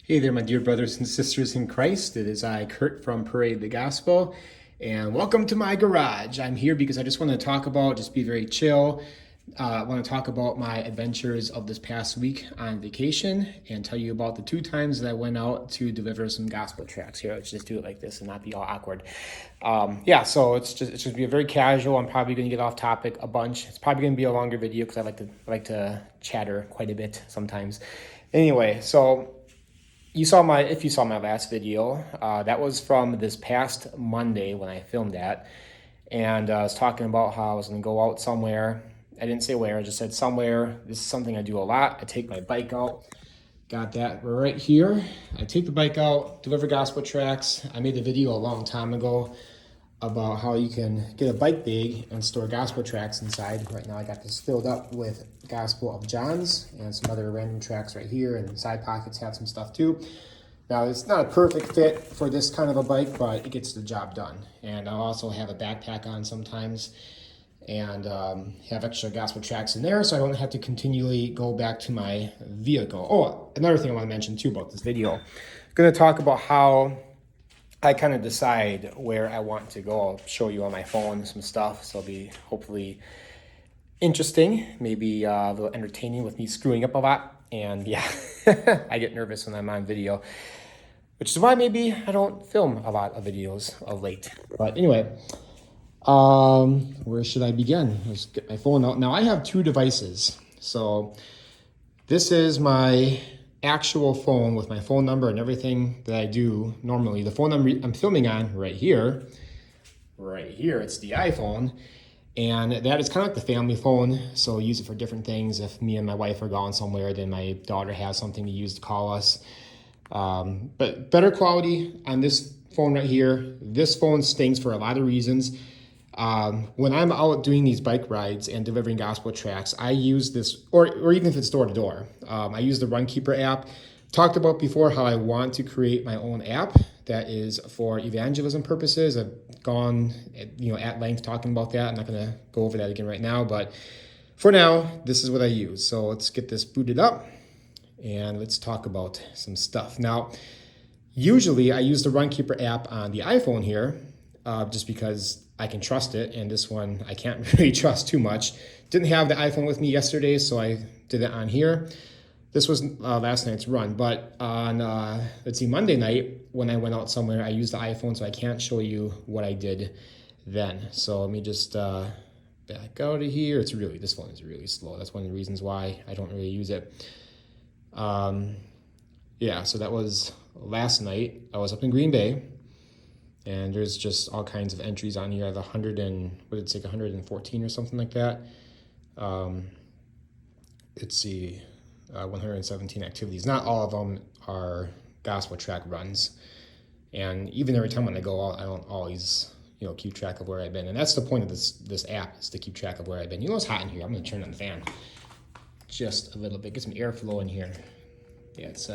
Hey there, my dear brothers and sisters in Christ. It is I, Kurt from Parade the Gospel, and welcome to my garage. I'm here because I just want to talk about, just be very chill. I want to talk about my adventures of this past week on vacation and tell you about the 2 times that I went out to deliver some gospel tracts. Here, let's just do it like this and not be all awkward. So it's just be a very casual. I'm probably going to get off topic a bunch. It's probably going to be a longer video because I like to chatter quite a bit sometimes. Anyway, so. If you saw my last video, that was from this past Monday when I filmed that. And I was talking about how I was going to go out somewhere. I didn't say where, I just said somewhere. This is something I do a lot. I take my bike out. Got that right here. I take the bike out, deliver gospel tracts. I made a video a long time ago about how you can get a bike bag and store gospel tracts inside. Right now I got this filled up with Gospel of John's and some other random tracts right here, and side pockets have some stuff too. Now it's not a perfect fit for this kind of a bike, but it gets the job done. And I'll also have a backpack on sometimes and have extra gospel tracts in there so I don't have to continually go back to my vehicle. Oh, another thing I want to mention too about this video. I'm going to talk about how I kind of decide where I want to go. I'll show you on my phone some stuff, so it'll be hopefully interesting, maybe a little entertaining with me screwing up a lot. And yeah, I get nervous when I'm on video, which is why maybe I don't film a lot of videos of late. But anyway, where should I begin? Let's get my phone out. Now I have 2 devices. So this is my actual phone with my phone number and everything that I do normally. The phone I'm filming on right here, it's the iPhone, and that is kind of like the family phone, so I use it for different things. If me and my wife are gone somewhere, then my daughter has something to use to call us. But better quality on this phone right here. This phone stinks for a lot of reasons. When I'm out doing these bike rides and delivering gospel tracts, I use this, or even if it's door to door, I use the Runkeeper app. Talked about before how I want to create my own app that is for evangelism purposes. I've gone, at length talking about that. I'm not going to go over that again right now, but for now, this is what I use. So let's get this booted up and let's talk about some stuff. Now, usually I use the Runkeeper app on the iPhone here, just because I can trust it, and this one I can't really trust too much. Didn't have the iPhone with me yesterday, so I did it on here. This was last night's run, but on, Monday night, when I went out somewhere, I used the iPhone, so I can't show you what I did then. So let me just back out of here. This phone is really slow. That's one of the reasons why I don't really use it. So that was last night. I was up in Green Bay. And there's just all kinds of entries on here. I have 114 or something like that. 117 activities. Not all of them are gospel tract runs. And even every time when I go out, I don't always, keep track of where I've been. And that's the point of this app, is to keep track of where I've been. It's hot in here. I'm going to turn on the fan just a little bit, get some airflow in here. Yeah, it's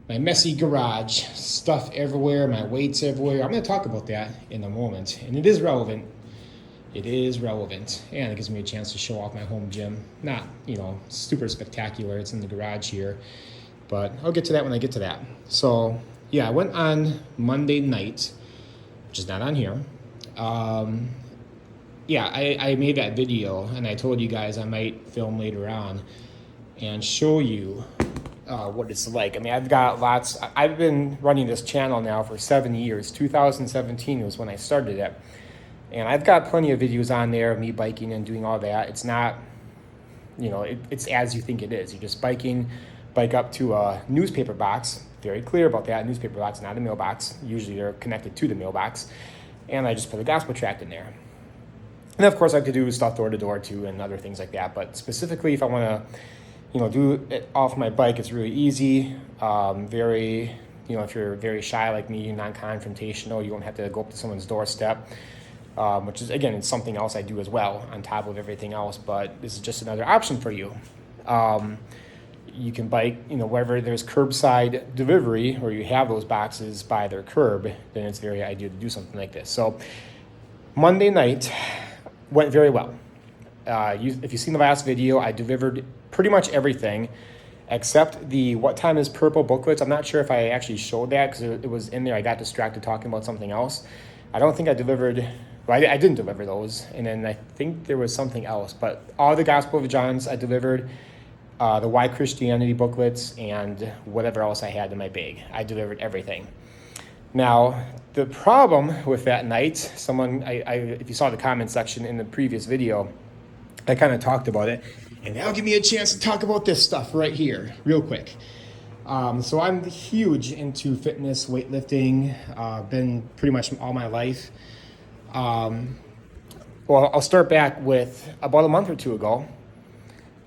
my messy garage, stuff everywhere, my weights everywhere. I'm going to talk about that in a moment. And it is relevant. And it gives me a chance to show off my home gym. Not, super spectacular. It's in the garage here. But I'll get to that when I get to that. So, yeah, I went on Monday night, which is not on here. I made that video, and I told you guys I might film later on and show you what it's like. I mean, I've been running this channel now for 7 years. 2017 was when I started it. And I've got plenty of videos on there of me biking and doing all that. It's not, it's as you think it is. You're just bike up to a newspaper box. Very clear about that. Newspaper box, not a mailbox. Usually they're connected to the mailbox. And I just put a gospel tract in there. And of course I could do stuff door to door too and other things like that. But specifically if I want to do it off my bike, it's really easy. If you're very shy like me, non-confrontational, you won't have to go up to someone's doorstep, which is, again, it's something else I do as well on top of everything else, but this is just another option for you. You can bike, wherever there's curbside delivery, or you have those boxes by their curb, then it's very ideal to do something like this. So Monday night went very well. If you've seen the last video, I delivered pretty much everything except the What Time is Purple booklets. I'm not sure if I actually showed that because it was in there. I got distracted talking about something else. I don't think I delivered, well, I didn't deliver those. And then I think there was something else. But all the Gospel of John's I delivered, the Why Christianity booklets, and whatever else I had in my bag. I delivered everything. Now, the problem with that night, if you saw the comment section in the previous video, I kind of talked about it. And that'll give me a chance to talk about this stuff right here, real quick. So I'm huge into fitness, weightlifting, been pretty much all my life. Well, I'll start back with about a month or two ago.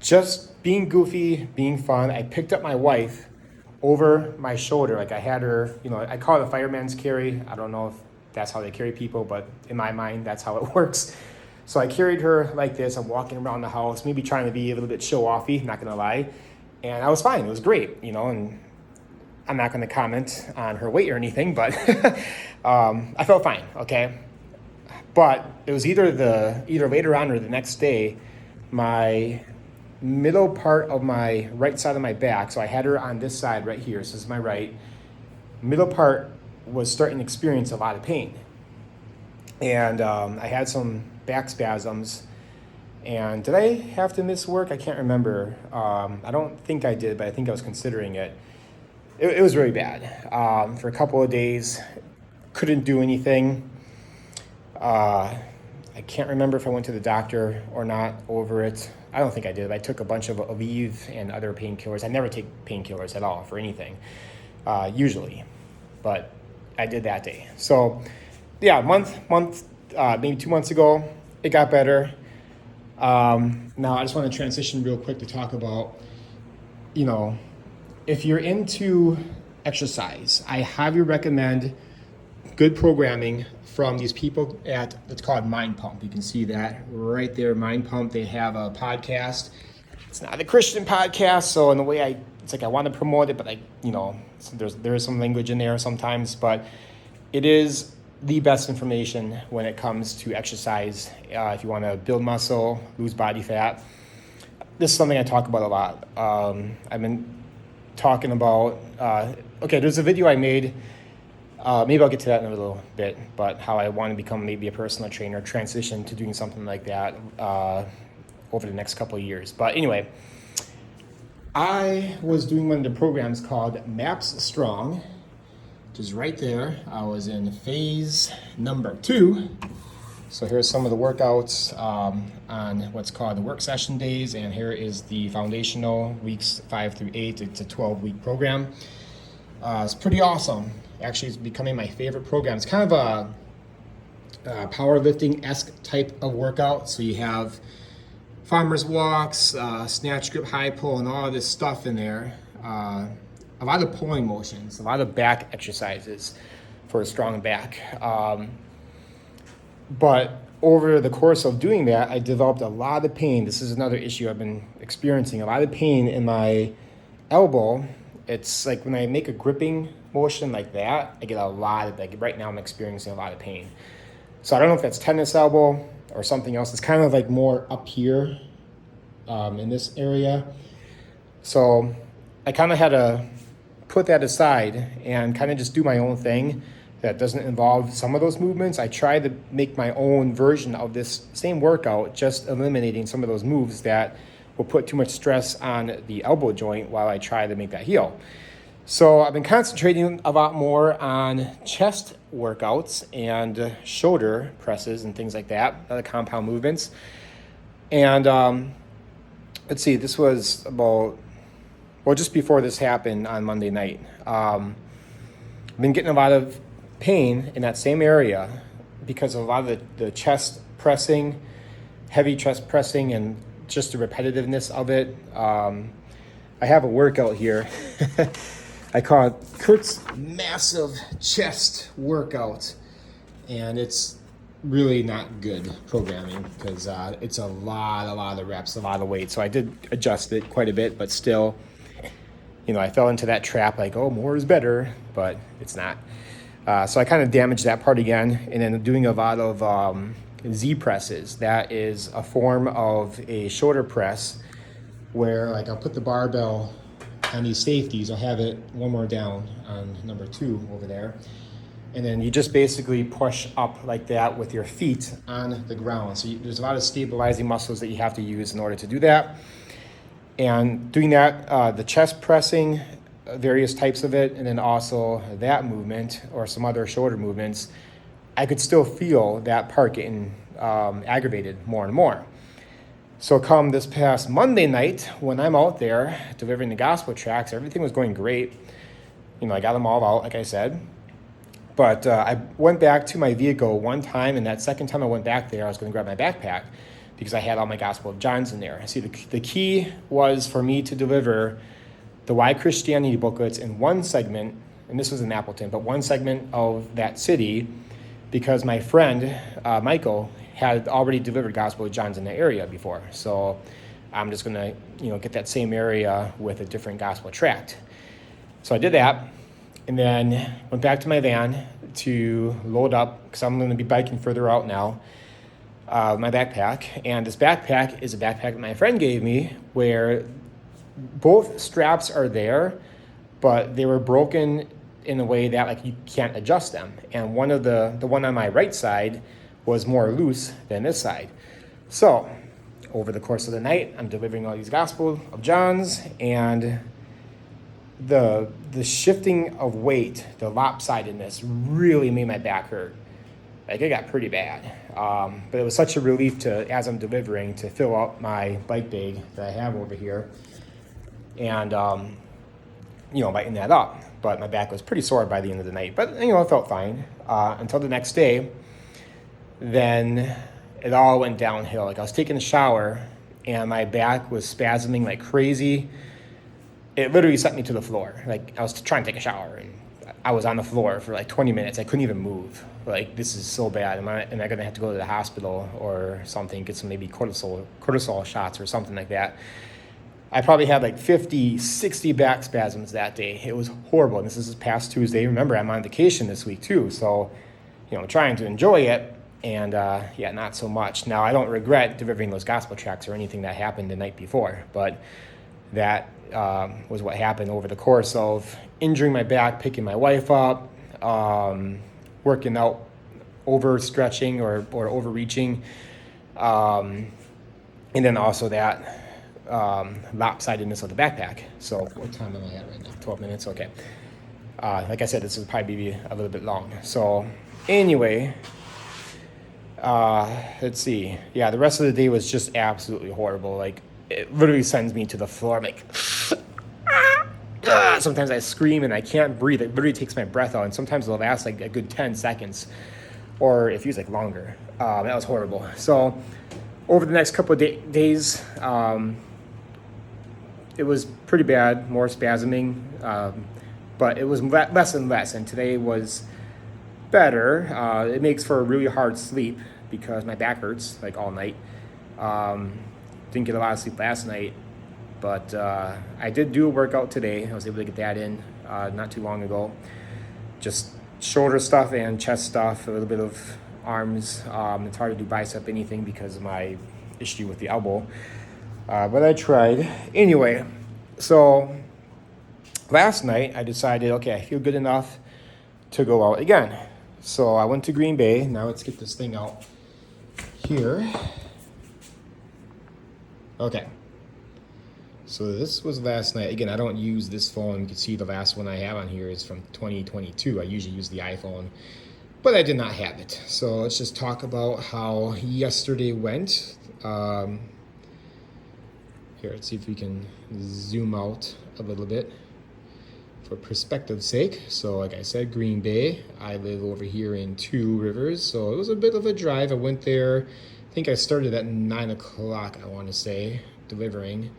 Just being goofy, being fun, I picked up my wife over my shoulder. Like I had her, I call it a fireman's carry. I don't know if that's how they carry people, but in my mind, that's how it works. So I carried her like this. I'm walking around the house, maybe trying to be a little bit show-offy, not gonna lie. And I was fine, it was great, and I'm not gonna comment on her weight or anything, but I felt fine, okay? But it was either later on or the next day, my middle part of my right side of my back, so I had her on this side right here, so this is my right, middle part was starting to experience a lot of pain. And I had some back spasms. And did I have to miss work? I can't remember. I don't think I did, but I think I was considering it. It was really bad. For a couple of days, couldn't do anything. I can't remember if I went to the doctor or not over it. I don't think I did. I took a bunch of Aleve and other painkillers. I never take painkillers at all for anything, usually. But I did that day. So yeah, maybe 2 months ago, it got better. Now I just want to transition real quick to talk about, if you're into exercise, I highly recommend good programming from these people it's called Mind Pump. You can see that right there, Mind Pump. They have a podcast. It's not a Christian podcast, so in a way it's like I want to promote it, but there is some language in there sometimes, but it is the best information when it comes to exercise. If you want to build muscle, lose body fat, this is something I talk about a lot. I've been talking about, there's a video I made, maybe I'll get to that in a little bit, but how I want to become maybe a personal trainer, transition to doing something like that over the next couple of years. But anyway, I was doing one of the programs called Maps Strong, which is right there. I was in phase number 2. So here's some of the workouts on what's called the work session days, and here is the foundational weeks 5 through 8. It's a 12-week program. It's pretty awesome. Actually, it's becoming my favorite program. It's kind of a powerlifting-esque type of workout. So you have farmer's walks, snatch, grip, high pull, and all of this stuff in there. A lot of pulling motions, a lot of back exercises for a strong back. But over the course of doing that, I developed a lot of pain. This is another issue I've been experiencing, a lot of pain in my elbow. It's like when I make a gripping motion like that, I get a lot of, like right now I'm experiencing a lot of pain. So I don't know if that's tennis elbow or something else. It's kind of like more up here in this area. So I kind of had to put that aside and kind of just do my own thing that doesn't involve some of those movements. I try to make my own version of this same workout, just eliminating some of those moves that will put too much stress on the elbow joint while I try to make that heal. So I've been concentrating a lot more on chest workouts and shoulder presses and things like that, other compound movements. And let's see, this was about, just before this happened on Monday night. I've been getting a lot of pain in that same area because of a lot of the chest pressing, heavy chest pressing, and just the repetitiveness of it. I have a workout here. I call it Kurt's Massive Chest Workout, and it's really not good programming because it's a lot of reps, a lot of weight. So I did adjust it quite a bit, but still, I fell into that trap like, oh, more is better, but it's not. So I kind of damaged that part again, and then doing a lot of Z presses. That is a form of a shoulder press where like I'll put the barbell on these safeties. I'll have it one more down on number 2 over there. And then you just basically push up like that with your feet on the ground. So there's a lot of stabilizing muscles that you have to use in order to do that. And doing that, the chest pressing, various types of it, and then also that movement or some other shoulder movements, I could still feel that part getting aggravated more and more. So come this past Monday night, when I'm out there delivering the gospel tracts, everything was going great. You know, I got them all out, like I said. But I went back to my vehicle one time, and that second time I went back there, I was going to grab my backpack because I had all my Gospel of John's in there. See, the key was for me to deliver the Why Christianity booklets in one segment, and this was in Appleton, but one segment of that city, because my friend, Michael, had already delivered Gospel of John's in the area before. So I'm just going to, get that same area with a different gospel tract. So I did that. And then went back to my van to load up, because I'm going to be biking further out now, my backpack. And this backpack is a backpack that my friend gave me, where both straps are there, but they were broken in a way that like you can't adjust them. And one of the one on my right side was more loose than this side. So over the course of the night, I'm delivering all these Gospel of John's, and the shifting of weight, the lopsidedness really made my back hurt. Like, it got pretty bad. But it was such a relief to, as I'm delivering, to fill up my bike bag that I have over here and, lighten that up. But my back was pretty sore by the end of the night. But, it felt fine until the next day. Then it all went downhill. Like, I was taking a shower and my back was spasming like crazy. It literally sent me to the floor. Like, I was trying to take a shower and I was on the floor for like 20 minutes. I couldn't even move. Like, this is so bad. Am I going to have to go to the hospital or something, get some maybe cortisol shots or something like that? I probably had like 50, 60 back spasms that day. It was horrible. And this is past Tuesday. Remember, I'm on vacation this week too. So, trying to enjoy it. And not so much. Now, I don't regret delivering those gospel tracts or anything that happened the night before, but that was what happened over the course of injuring my back, picking my wife up, working out, overstretching or overreaching, and then also that lopsidedness of the backpack. So what time am I at right now? 12 minutes? Okay. Like I said, this will probably be a little bit long. So anyway, let's see. Yeah, the rest of the day was just absolutely horrible. Like, it literally sends me to the floor. I'm like, sometimes I scream and I can't breathe. It literally takes my breath out, and sometimes it'll last like a good 10 seconds, or it feels like longer. That was horrible. So over the next couple of days, it was pretty bad, more spasming, but it was less and less, and today was better. It makes for a really hard sleep because my back hurts like all night. Didn't get a lot of sleep last night, but I did do a workout today. I was able to get that in not too long ago. Just shoulder stuff and chest stuff, a little bit of arms. It's hard to do bicep anything because of my issue with the elbow, but I tried. Anyway, so last night I decided, okay, I feel good enough to go out again. So I went to Green Bay. Now let's get this thing out here. Okay, so this was last night. Again, I don't use this phone. You can see the last one I have on here is from 2022. I usually use the iPhone, but I did not have it. So let's just talk about how yesterday went. Here, let's see if we can zoom out a little bit for perspective's sake. So like I said, Green Bay. I live over here in Two Rivers, so it was a bit of a drive. I went there, I think I started at 9 o'clock, I want to say, delivering.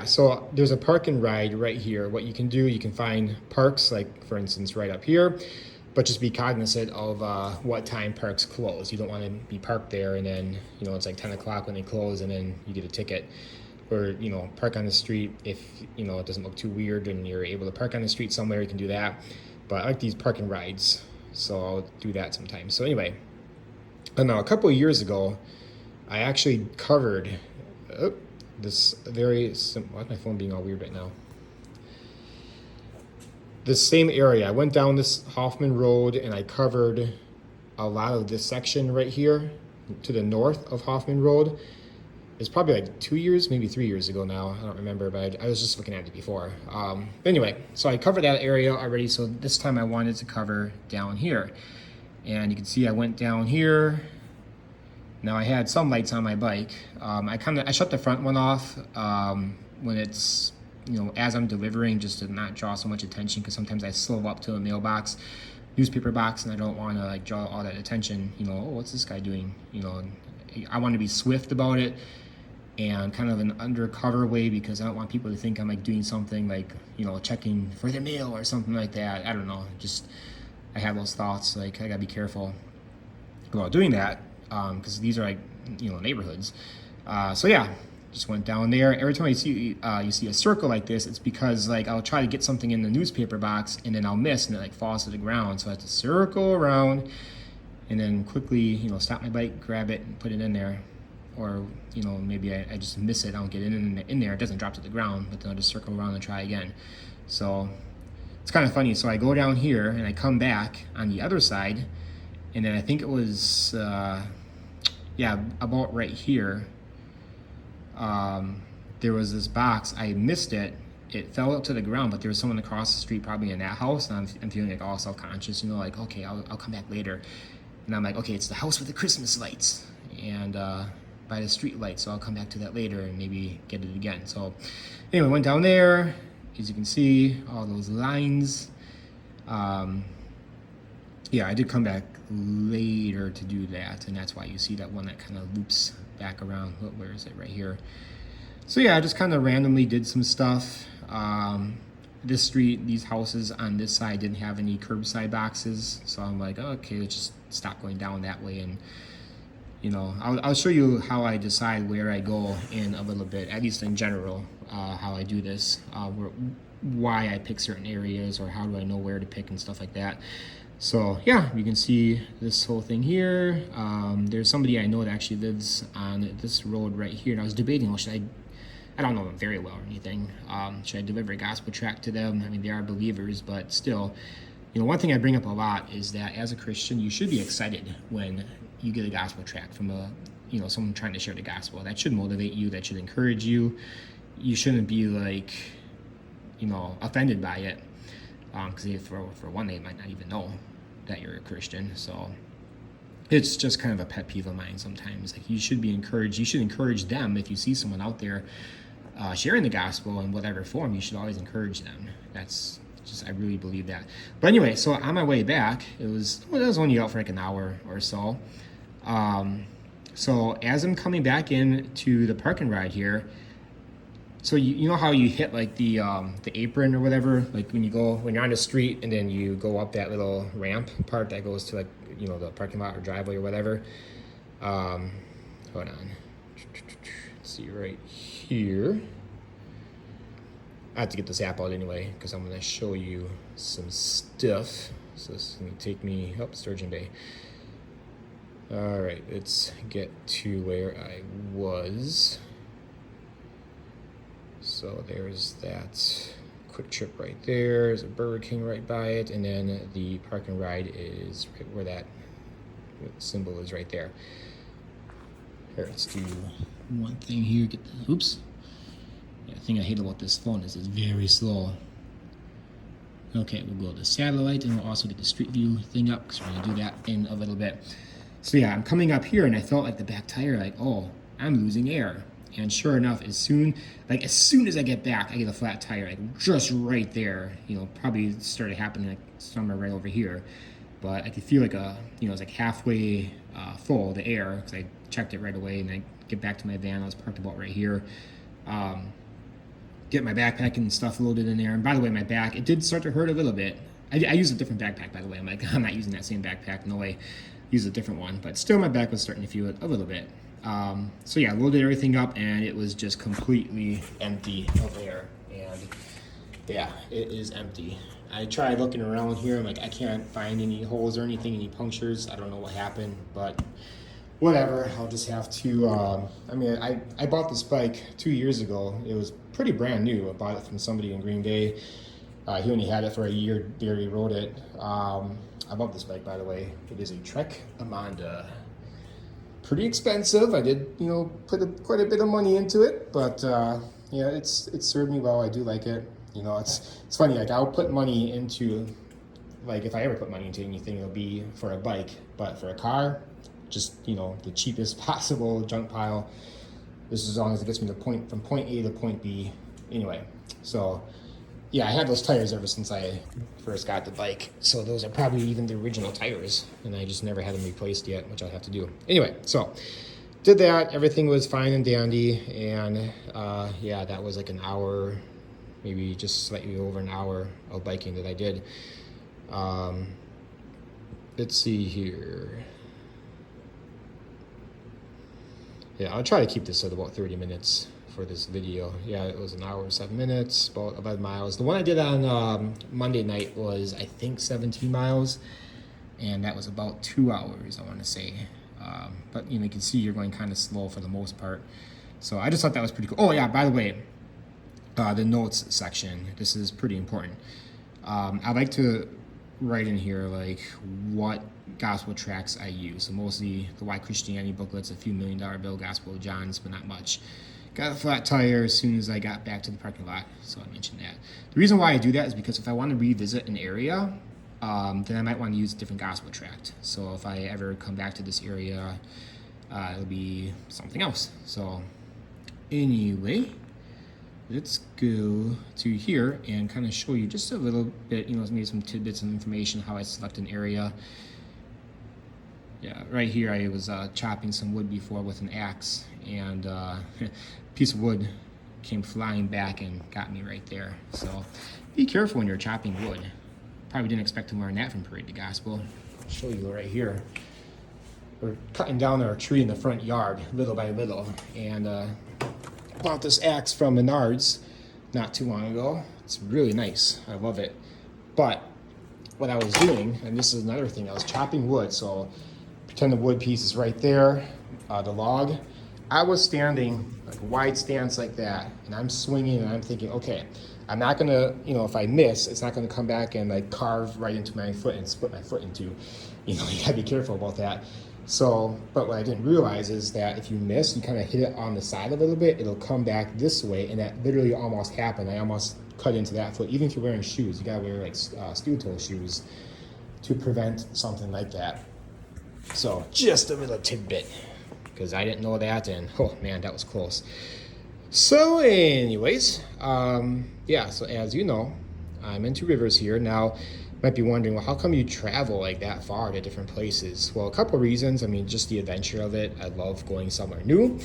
So there's a park and ride right here. What you can do, you can find parks, like for instance right up here, but just be cognizant of what time parks close. You don't want to be parked there and then, it's like 10 o'clock when they close and then you get a ticket. Or, park on the street if, it doesn't look too weird and you're able to park on the street somewhere, you can do that. But I like these park and rides, so I'll do that sometimes. So anyway, I don't know, a couple of years ago, I actually covered this very simple, why is my phone being all weird right now? This same area, I went down this Hoffman Road and I covered a lot of this section right here to the north of Hoffman Road. It's probably like 2 years, maybe 3 years ago now. I don't remember, but I was just looking at it before. Anyway, so I covered that area already. So this time I wanted to cover down here. And you can see I went down here. Now I had some lights on my bike. I shut the front one off when it's, as I'm delivering, just to not draw so much attention, because sometimes I slow up to a mailbox, newspaper box, and I don't want to like draw all that attention. Oh, what's this guy doing? I want to be swift about it and kind of an undercover way, because I don't want people to think I'm like doing something like, checking for the mail or something like that. I don't know. Just, I have those thoughts, like I gotta be careful about doing that, because these are like, neighborhoods. So yeah, just went down there. Every time you see a circle like this, it's because like I'll try to get something in the newspaper box and then I'll miss and it like falls to the ground. So I have to circle around and then quickly, stop my bike, grab it and put it in there. Or, maybe I just miss it, I don't get it in there, it doesn't drop to the ground, but then I'll just circle around and try again. So it's kind of funny. So I go down here and I come back on the other side, and then I think it was, about right here, there was this box, I missed it, it fell up to the ground, but there was someone across the street probably in that house, and I'm feeling like all self-conscious, like, okay, I'll come back later. And I'm like, okay, it's the house with the Christmas lights, and by the street light, so I'll come back to that later and maybe get it again. So anyway, went down there, as you can see, all those lines. I did come back later to do that, and that's why you see that one that kind of loops back around. Where is it? Right here. So yeah, I just kind of randomly did some stuff. This street, these houses on this side didn't have any curbside boxes, so I'm like, okay, let's just stop going down that way. And I'll show you how I decide where I go in a little bit, at least in general, how I do this, why I pick certain areas, or how do I know where to pick and stuff like that. So yeah, you can see this whole thing here. There's somebody I know that actually lives on this road right here, and I was debating, well, I don't know them very well or anything. Should I deliver a gospel tract to them? I mean, they are believers, but still, one thing I bring up a lot is that as a Christian, you should be excited when you get a gospel tract from someone trying to share the gospel. That should motivate you. That should encourage you. You shouldn't be like, offended by it, because for one, they might not even know that you're a Christian. So it's just kind of a pet peeve of mine sometimes. Like, you should be encouraged. You should encourage them. If you see someone out there sharing the gospel in whatever form, you should always encourage them. That's just, I really believe that. But anyway, so on my way back, it was only out for like an hour or so. So as I'm coming back in to the park and ride here, so you know how you hit like the apron or whatever, like when you're on the street and then you go up that little ramp part that goes to like, the parking lot or driveway or whatever. Hold on. Let's see right here. I have to get this app out anyway, because I'm going to show you some stuff. So this is going to take me up Sturgeon Bay. All right, let's get to where I was. So there's that Quick Trip right there. There's a Burger King right by it, and then the park and ride is right where that symbol is right there. Here, let's do one thing here. Oops. The thing I hate about this phone is it's very slow. Okay, we'll go to satellite, and we'll also get the street view thing up, because we're going to do that in a little bit. So yeah, I'm coming up here, and I felt like the back tire, like, oh, I'm losing air. And sure enough, as soon as I get back, I get a flat tire, like just right there. Probably started happening like somewhere right over here. But I could feel like it's like halfway full, the air, because I checked it right away. And I get back to my van. I was parked about right here. Get my backpack and stuff loaded in there. And by the way, my back, it did start to hurt a little bit. I used a different backpack, by the way. I'm like, I'm not using that same backpack. No way. Use a different one. But still, my back was starting to feel it a little bit. So yeah, loaded everything up, and it was just completely empty of air. And yeah, it is empty. I tried looking around here. I'm like, I can't find any holes or anything, any punctures. I don't know what happened, but whatever, I'll just have to, I mean, I bought this bike 2 years ago. It was pretty brand new. I bought it from somebody in Green Bay. He only had it for a year, barely rode it. I love this bike, by the way. It is a Trek Amanda. Pretty expensive. I did, put quite a bit of money into it, but yeah, it's served me well. I do like it. It's funny. Like, I'll put money into, like, if I ever put money into anything, it'll be for a bike. But for a car, just the cheapest possible junk pile. This is as long as it gets me from point A to point B. Anyway, so yeah, I had those tires ever since I first got the bike. So those are probably even the original tires, and I just never had them replaced yet, which I'll have to do. Anyway, so did that. Everything was fine and dandy, and yeah, that was like an hour, maybe just slightly over an hour of biking that I did. Let's see here. Yeah, I'll try to keep this at about 30 minutes for this video. Yeah, it was an hour and 7 minutes, about 11 miles. The one I did on Monday night was, I think, 17 miles, and that was about 2 hours, I want to say. But you can see you're going kind of slow for the most part. So I just thought that was pretty cool. Oh yeah, by the way, the notes section, this is pretty important. I like to write in here like what gospel tracts I use. So mostly the Why Christianity booklets, a few $1 Million Bill Gospel of John's, but not much. Got a flat tire as soon as I got back to the parking lot, so I mentioned that. The reason why I do that is because if I want to revisit an area, then I might want to use a different gospel tract. So if I ever come back to this area, it'll be something else. So anyway, let's go to here and kind of show you just a little bit, maybe some tidbits of information, how I select an area. Yeah, right here I was chopping some wood before with an axe, and a piece of wood came flying back and got me right there. So be careful when you're chopping wood. Probably didn't expect to learn that from Parade the Gospel. I'll show you right here. We're cutting down our tree in the front yard little by little, and bought this axe from Menards not too long ago. It's really nice. I love it. But what I was doing, and this is another thing, I was chopping wood. So pretend the wood piece is right there, the log. I was standing like wide stance like that, and I'm swinging, and I'm thinking, okay, I'm not gonna, if I miss, it's not gonna come back and like carve right into my foot and split my foot in two. You gotta be careful about that. So, but what I didn't realize is that if you miss, you kind of hit it on the side a little bit, it'll come back this way, and that literally almost happened. I almost cut into that foot. Even if you're wearing shoes, you gotta wear like steel toe shoes to prevent something like that. So just a little tidbit, because I didn't know that, and oh man, that was close. So anyways, yeah, so as you know, I'm in Two Rivers here. Now, you might be wondering, well, how come you travel like that far to different places? Well, a couple of reasons. I mean, just the adventure of it. I love going somewhere new.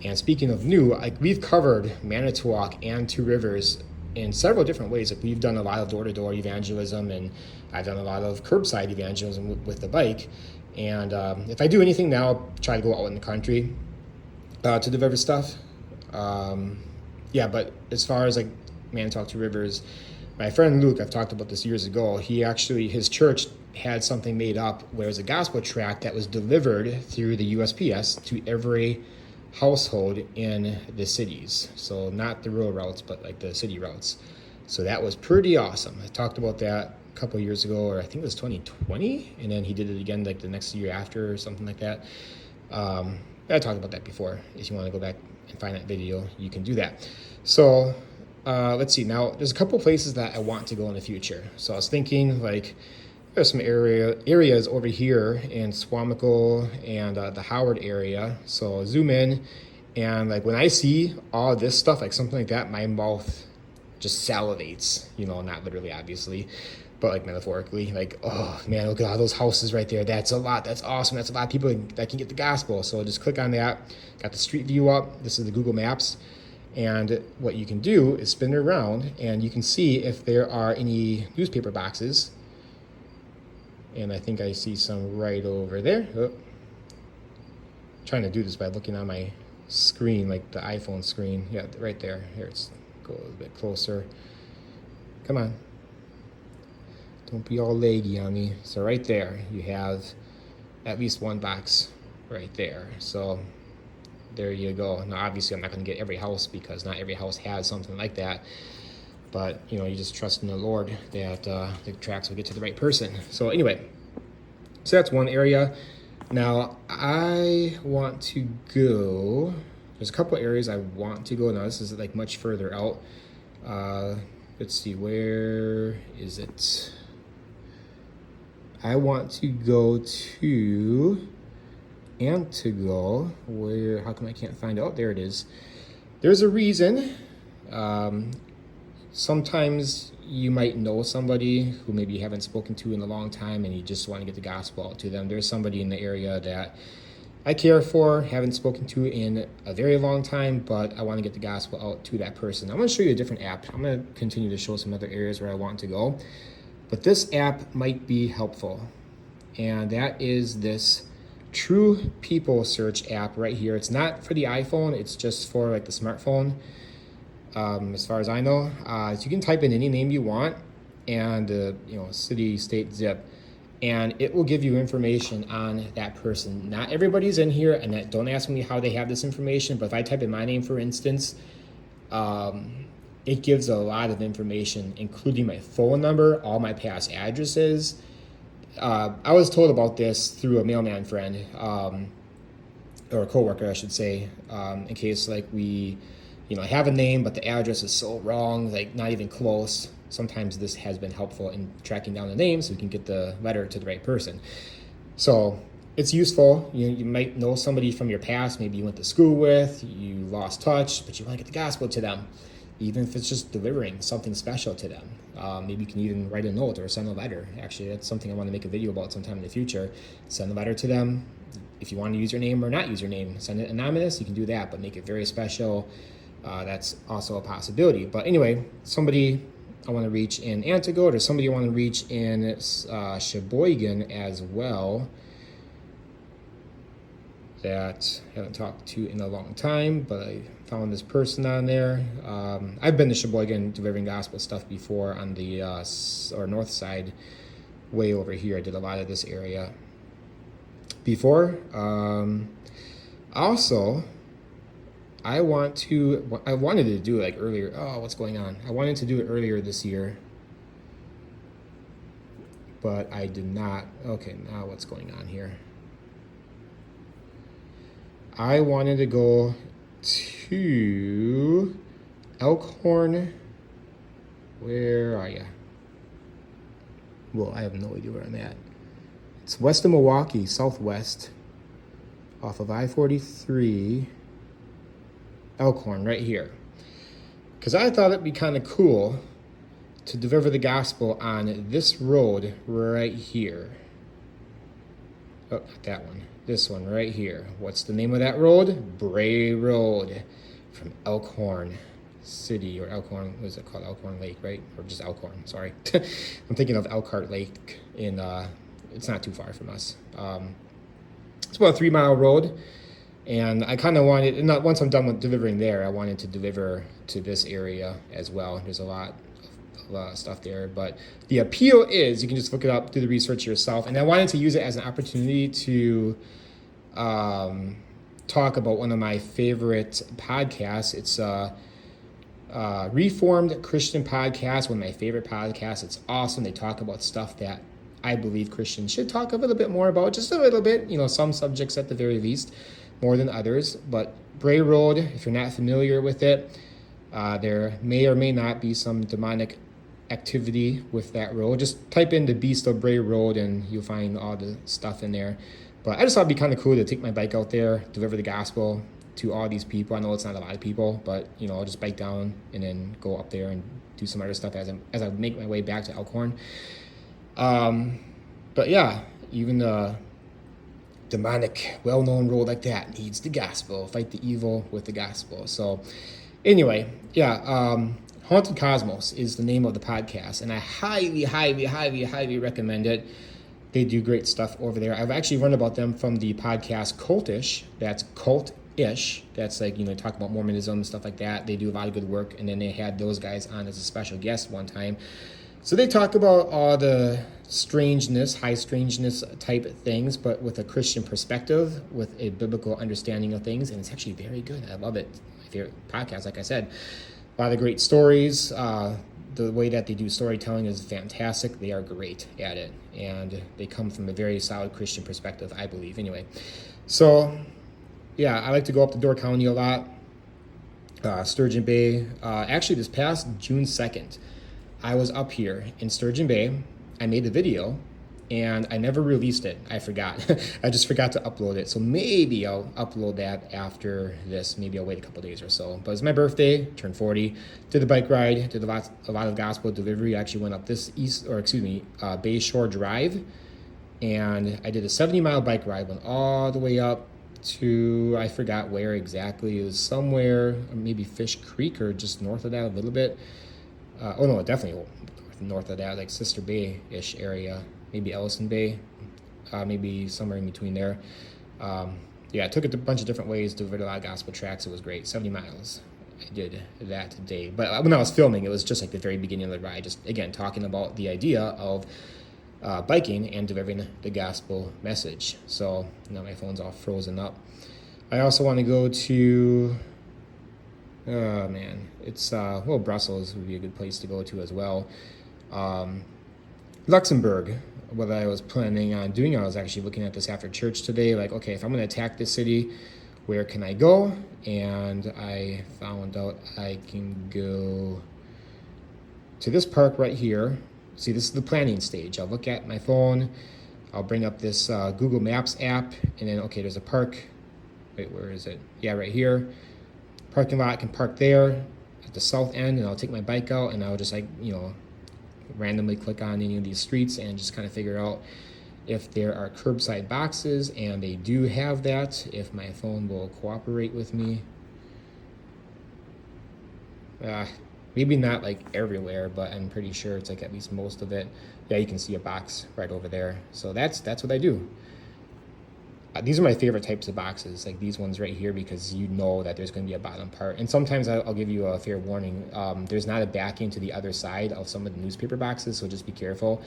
And speaking of new, we've covered Manitowoc and Two Rivers in several different ways. Like, we've done a lot of door-to-door evangelism, and I've done a lot of curbside evangelism with the bike. And if I do anything now, I'll try to go out in the country to deliver stuff. Yeah, but as far as like Manitowoc, Two Rivers, my friend Luke, I've talked about this years ago, his church had something made up where it was a gospel tract that was delivered through the USPS to every household in the cities. So not the rural routes, but like the city routes. So that was pretty awesome. I talked about that a couple of years ago, or I think it was 2020, and then he did it again like the next year after or something like that. I talked about that before. If you want to go back and find that video, you can do that. So let's see. Now, there's a couple places that I want to go in the future. So I was thinking, like, there's some areas over here in Swamico and the Howard area. So zoom in, and like when I see all this stuff, like something like that, my mouth just salivates. Not literally, obviously, but like metaphorically. Like, oh man, look at all those houses right there. That's a lot. That's awesome. That's a lot of people that can get the gospel. So just click on that. Got the street view up. This is the Google Maps. And what you can do is spin it around, and you can see if there are any newspaper boxes. And I think I see some right over there. Oh. Trying to do this by looking on my screen, like the iPhone screen. Yeah, right there. Here, let's go a little bit closer. Come on. Don't be all leggy on me. So right there, you have at least one box right there. So there you go. Now, obviously, I'm not going to get every house because not every house has something like that. But, you just trust in the Lord that the tracts will get to the right person. So anyway, so that's one area. Now, I want to go, there's a couple areas I want to go. Now, this is like much further out. Let's see, where is it? I want to go to Antigo. Where, how come I can't find it? Oh, there it is. There's a reason. Sometimes you might know somebody who maybe you haven't spoken to in a long time and you just want to get the gospel out to them. There's somebody in the area that I care for, haven't spoken to in a very long time, but I want to get the gospel out to that person. I'm going to show you a different app. I'm going to continue to show some other areas where I want to go, but this app might be helpful, and that is this True People Search app right here. It's not for the iPhone, it's just for like the smartphone. As far as I know, so you can type in any name you want and city, state, zip, and it will give you information on that person. Not everybody's in here, and don't ask me how they have this information, but if I type in my name, for instance, it gives a lot of information, including my phone number, all my past addresses. I was told about this through a mailman friend, or a coworker, I should say, in case like we have a name, but the address is so wrong, like not even close. Sometimes this has been helpful in tracking down the name so we can get the letter to the right person. So it's useful. You might know somebody from your past, maybe you went to school with, you lost touch, but you want to get the gospel to them, even if it's just delivering something special to them. Maybe you can even write a note or send a letter. Actually, that's something I want to make a video about sometime in the future. Send a letter to them. If you want to use your name or not use your name, send it anonymous, you can do that, but make it very special. That's also a possibility. But anyway, somebody I want to reach in Antigo, or somebody I want to reach in Sheboygan as well, that I haven't talked to in a long time, but I found this person on there. I've been to Sheboygan delivering gospel stuff before on the north side, way over here. I did a lot of this area before. Also, I wanted to do it like earlier. Oh, what's going on? I wanted to do it earlier this year, but I did not. Okay, now what's going on here? I wanted to go to Elkhorn. Where are you? Well, I have no idea where I'm at. It's west of Milwaukee, southwest, off of I-43. Elkhorn, right here. Because I thought it'd be kind of cool to deliver the gospel on this road right here. Oh, not that one. This one right here. What's the name of that road? Bray Road, from Elkhorn City, or Elkhorn, what is it called? Elkhorn Lake, right? Or just Elkhorn, sorry. I'm thinking of Elkhart Lake in, it's not too far from us. It's about a 3-mile road. And I kind of wanted, not once I'm done with delivering there, I wanted to deliver to this area as well. There's a lot of stuff there. But the appeal is, you can just look it up, do the research yourself. And I wanted to use it as an opportunity to talk about one of my favorite podcasts. It's a Reformed Christian podcast, one of my favorite podcasts. It's awesome. They talk about stuff that I believe Christians should talk a little bit more about, just a little bit, some subjects at the very least, more than others. But Bray Road, if you're not familiar with it, there may or may not be some demonic activity with that road. Just type in the Beast of Bray Road and you'll find all the stuff in there. But I just thought it'd be kind of cool to take my bike out there, deliver the gospel to all these people. I know it's not a lot of people, but I'll just bike down and then go up there and do some other stuff as I make my way back to Elkhorn. But yeah, even the demonic, well-known road like that needs the gospel. Fight the evil with the gospel. So anyway, yeah, Haunted Cosmos is the name of the podcast, and I highly, highly, highly, highly recommend it. They do great stuff over there. I've actually learned about them from the podcast Cultish. That's Cult-ish. That's like, talk about Mormonism, stuff like that. They do a lot of good work, and then they had those guys on as a special guest one time. So they talk about all the strangeness, high strangeness type things, but with a Christian perspective, with a biblical understanding of things, and it's actually very good. I love it. My favorite podcast, like I said. A lot of great stories. The way that they do storytelling is fantastic. They are great at it, and they come from a very solid Christian perspective, I believe. Anyway, so yeah, I like to go up to Door County a lot. Sturgeon Bay. Actually, this past June 2nd, I was up here in Sturgeon Bay. I made a video, and I never released it. I forgot. I just forgot to upload it. So maybe I'll upload that after this. Maybe I'll wait a couple days or so. But it's my birthday, turned 40. Did the bike ride, did a lot of gospel delivery. I actually went up this Bay Shore Drive, and I did a 70-mile bike ride. Went all the way up to, I forgot where exactly. It was somewhere, maybe Fish Creek or just north of that a little bit. Oh no, definitely north of that, like Sister Bay-ish area. Maybe Ellison Bay, maybe somewhere in between there. Yeah, I took it a bunch of different ways, delivered a lot of gospel tracts. It was great. 70 miles I did that day. But when I was filming, it was just like the very beginning of the ride, just again talking about the idea of biking and delivering the gospel message. So now my phone's all frozen up. I also want to go to, oh man, it's, well, Brussels would be a good place to go to as well. Luxembourg, what I was planning on doing, I was actually looking at this after church today, like, okay, if I'm going to attack this city, where can I go? And I found out I can go to this park right here. See, this is the planning stage. I'll look at my phone, I'll bring up this Google Maps app, and then, okay, there's a park. Wait, where is it? Yeah, right here. Parking lot, I can park there at the south end, and I'll take my bike out, and I'll just, like, you know, randomly click on any of these streets and just kind of figure out if there are curbside boxes, and they do have that, if my phone will cooperate with me. Maybe not like everywhere, but I'm pretty sure it's like at least most of it. Yeah, you can see a box right over there. So that's what I do. These are my favorite types of boxes, like these ones right here, because you know that there's going to be a bottom part. And sometimes I'll give you a fair warning. There's not a backing to the other side of some of the newspaper boxes, so just be careful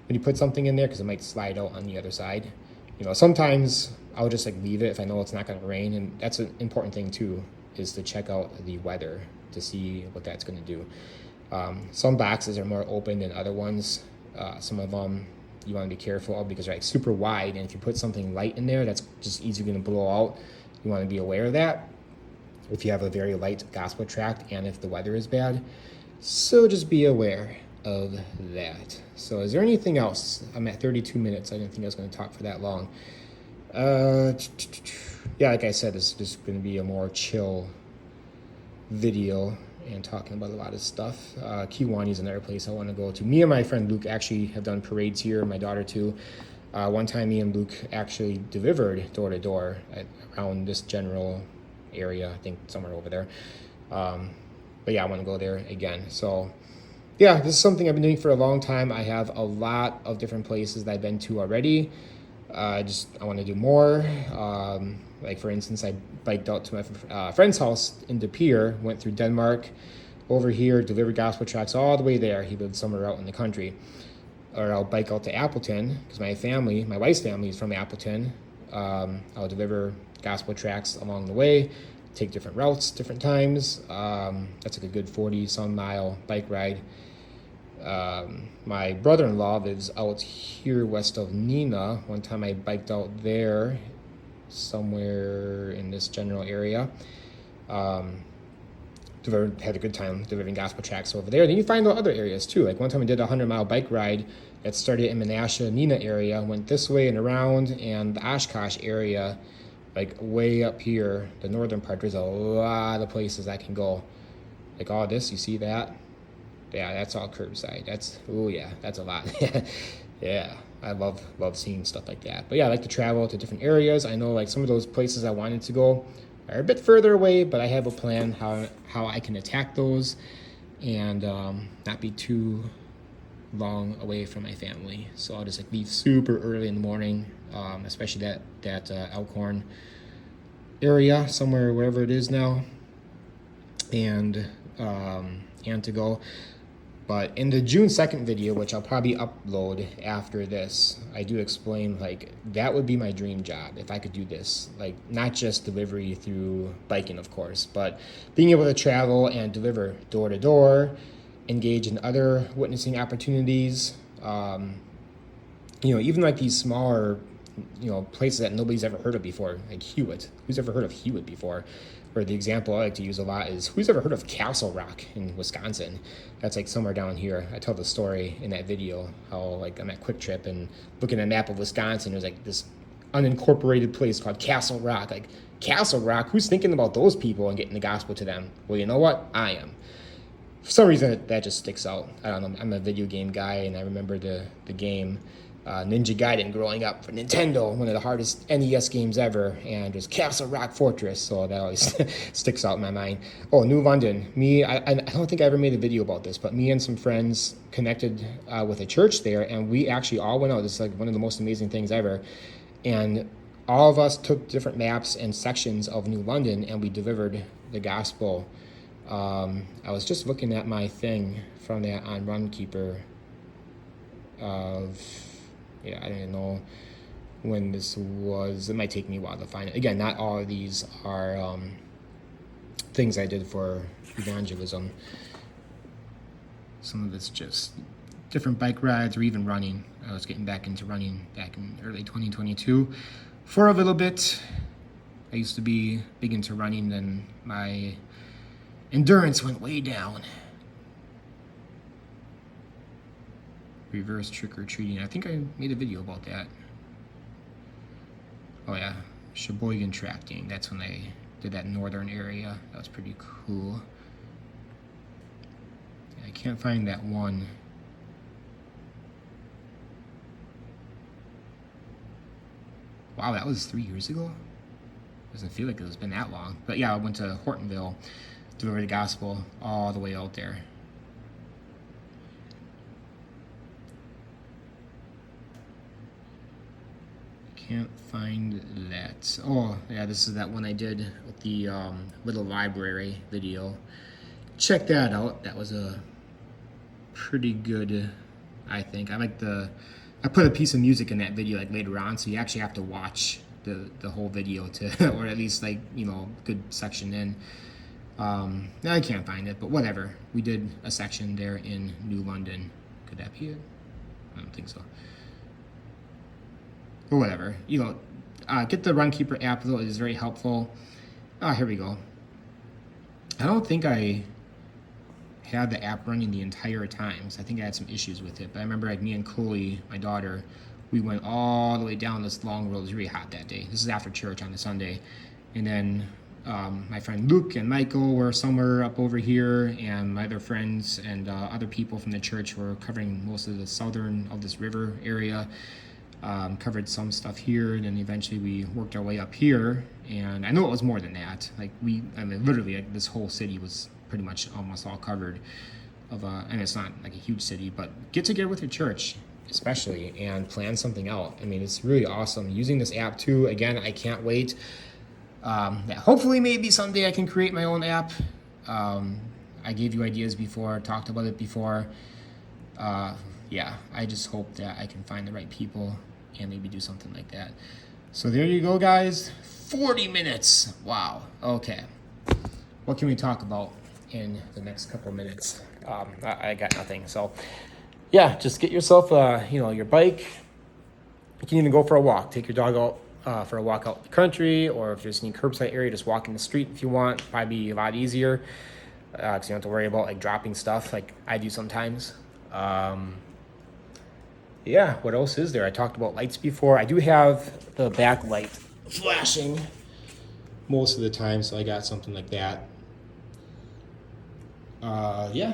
when you put something in there, because it might slide out on the other side. You know, sometimes I'll just like leave it if I know it's not going to rain, and that's an important thing too, is to check out the weather to see what that's going to do. Some boxes are more open than other ones. Some of them you want to be careful of because they're like super wide, and if you put something light in there, that's just easily going to blow out. You want to be aware of that if you have a very light gospel tract and if the weather is bad. So just be aware of that. So is there anything else? I'm at 32 minutes. I didn't think I was going to talk for that long. Yeah, like I said, this is just going to be a more chill video and talking about a lot of stuff. Kiwani is another place I want to go to. Me and my friend Luke actually have done parades here, my daughter too. One time me and Luke actually delivered door to door around this general area, I think somewhere over there. But yeah, I want to go there again. So yeah, this is something I've been doing for a long time. I have a lot of different places that I've been to already. I want to do more. Like for instance, I biked out to my friend's house in De Pere, went through Denmark, over here, delivered gospel tracts all the way there. He lived somewhere out in the country. Or I'll bike out to Appleton, because my wife's family is from Appleton. I'll deliver gospel tracts along the way, take different routes, different times. That's like a good 40-some mile bike ride. My brother-in-law lives out here west of Nina. One time I biked out there, somewhere in this general area. Had a good time delivering gospel tracts over there. Then you find other areas too. Like one time I did a 100-mile bike ride that started in Menasha, Nina area, went this way and around, and the Oshkosh area, like way up here, the northern part, there's a lot of places I can go. Like all this, you see that? Yeah, that's all curbside. That's a lot. Yeah, I love seeing stuff like that. But yeah, I like to travel to different areas. I know like some of those places I wanted to go are a bit further away, but I have a plan how I can attack those and not be too long away from my family. So I'll just like leave super early in the morning, especially that Elkhorn area, somewhere wherever it is now, and to go. But in the June 2nd video, which I'll probably upload after this, I do explain like that would be my dream job if I could do this. Like not just delivery through biking, of course, but being able to travel and deliver door to door, engage in other witnessing opportunities. Even like these smaller, places that nobody's ever heard of before, like Hewitt. Who's ever heard of Hewitt before? Or the example I like to use a lot is, who's ever heard of Castle Rock in Wisconsin? That's like somewhere down here. I tell the story in that video how like I'm at Quick Trip and looking at a map of Wisconsin, there's like this unincorporated place called Castle Rock. Like Castle Rock, who's thinking about those people and getting the gospel to them? Well, you know what? I am. For some reason that just sticks out. I don't know. I'm a video game guy, and I remember the game Ninja Gaiden growing up for Nintendo, one of the hardest NES games ever, and just Castle Rock Fortress, so that always sticks out in my mind. Oh, New London. I don't think I ever made a video about this, but me and some friends connected with a church there, and we actually all went out. This is like one of the most amazing things ever. And all of us took different maps and sections of New London, and we delivered the gospel. I was just looking at my thing from that on Runkeeper I don't know when this was. It might take me a while to find it. Again, not all of these are things I did for evangelism. Some of it's just different bike rides or even running. I was getting back into running back in early 2022 for a little bit. I used to be big into running, then my endurance went way down. Reverse trick-or-treating. I think I made a video about that. Oh yeah, Sheboygan Tracting. That's when I did that northern area. That was pretty cool. I can't find that one. Wow, that was 3 years ago? Doesn't feel like it's been that long. But yeah, I went to Hortonville, delivered the gospel all the way out there. Can't find that. Oh yeah, this is that one I did with the little library video. Check that out. That was a pretty good, I think. I put a piece of music in that video like later on, so you actually have to watch the whole video to, or at least like, good section in. I can't find it, but whatever. We did a section there in New London. Could that be it? I don't think so. Or whatever, get the Runkeeper app though. It is very helpful. Here we go. I don't think I had the app running the entire time, so I think I had some issues with it. But I remember like me and Chloe, my daughter, we went all the way down this long road. It was really hot that day. This is after church on a Sunday. And then my friend Luke and Michael were somewhere up over here, and my other friends and other people from the church were covering most of the southern of this river area. Covered some stuff here, and then eventually we worked our way up here. And I know it was more than that. Literally, like, this whole city was pretty much almost all covered. And it's not like a huge city, but get together with your church, especially, and plan something out. I mean, it's really awesome. Using this app too. Again, I can't wait. Hopefully, maybe someday I can create my own app. I gave you ideas before, talked about it before. Yeah, I just hope that I can find the right people and maybe do something like that. So there you go, guys. 40 minutes. Wow. Okay. What can we talk about in the next couple minutes? I got nothing. So yeah, just get yourself, your bike. You can even go for a walk. Take your dog out for a walk out the country, or if there's any curbside area, just walk in the street if you want. Probably be a lot easier because you don't have to worry about like dropping stuff like I do sometimes. Yeah, what else is there? I talked about lights before. I do have the back light flashing most of the time, so I got something like that. Yeah.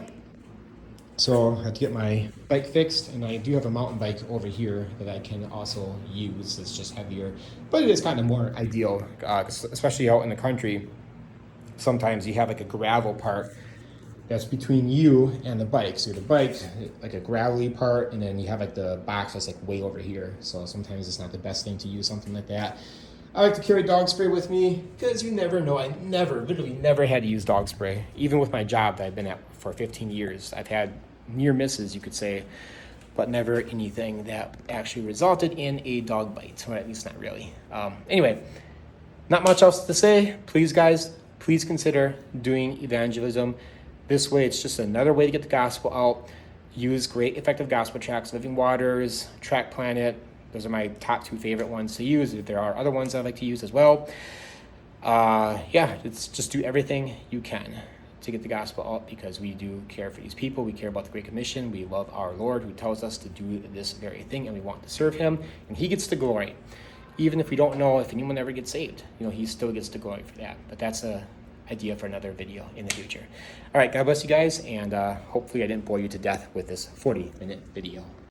So I have to get my bike fixed, and I do have a mountain bike over here that I can also use. It's just heavier, but it is kind of more ideal, especially out in the country. Sometimes you have like a gravel part that's between you and the bike. So the bike, like a gravelly part, and then you have like the box that's like way over here. So sometimes it's not the best thing to use something like that. I like to carry dog spray with me because you never know. I literally never had to use dog spray. Even with my job that I've been at for 15 years, I've had near misses, you could say, but never anything that actually resulted in a dog bite, or at least not really. Anyway, not much else to say. Please, guys, please consider doing evangelism. This way, it's just another way to get the gospel out. Use great effective gospel tracts, Living Waters, Tract Planet. Those are my top 2 favorite ones to use. There are other ones I like to use as well. Yeah, it's just do everything you can to get the gospel out, because we do care for these people. We care about the Great Commission. We love our Lord, who tells us to do this very thing, and we want to serve him, and he gets the glory. Even if we don't know if anyone ever gets saved, he still gets the glory for that. But that's a idea for another video in the future. All right, God bless you guys, and hopefully I didn't bore you to death with this 40-minute video.